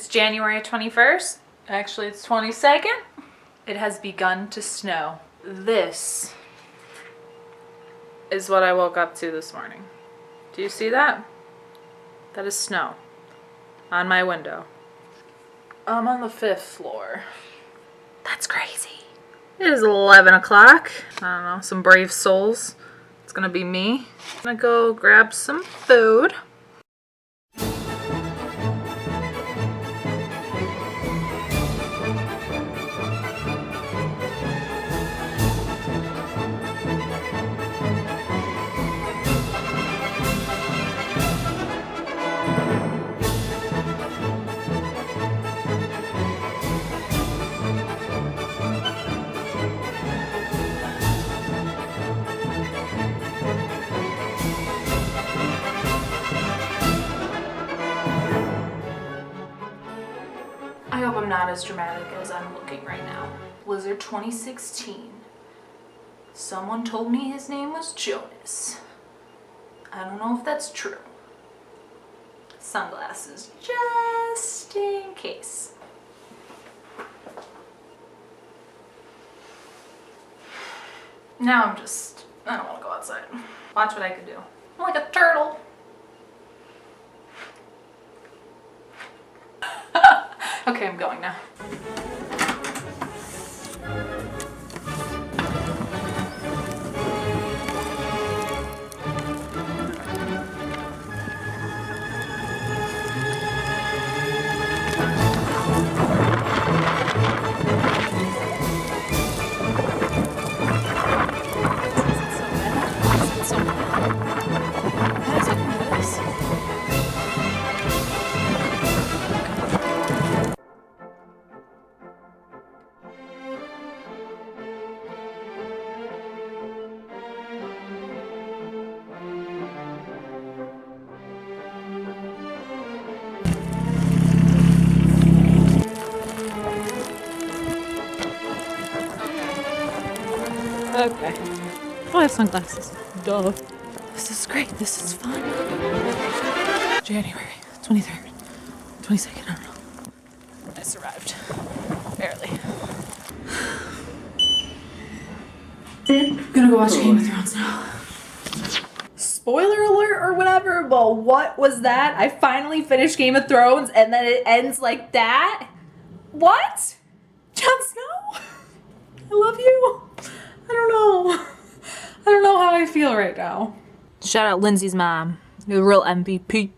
It's January 21st. Actually, it's 22nd. It has begun to snow. This is what I woke up to this morning. Do you see that? That is snow on my window. I'm on the 5th floor. That's crazy. It is 11 o'clock. I don't know, some brave souls. It's gonna be me. I'm gonna go grab some food. I hope I'm not as dramatic as I'm looking right now. Blizzard 2016. Someone told me his name was Jonas. I don't know if that's true. Sunglasses, just in case. Now I don't want to go outside. Watch what I can do. I'm like a turtle. Okay, I'm going now. Okay. Oh, I have sunglasses. Duh. This is great. This is fun. January 23rd, 22nd. I don't know. I survived. Barely. I'm gonna go watch Game of Thrones now. Spoiler alert or whatever, but what was that? I finally finished Game of Thrones and then it ends like that? What? Jon Snow? I love you. I don't know. I don't know how I feel right now. Shout out Lindsay's mom. You're the real MVP.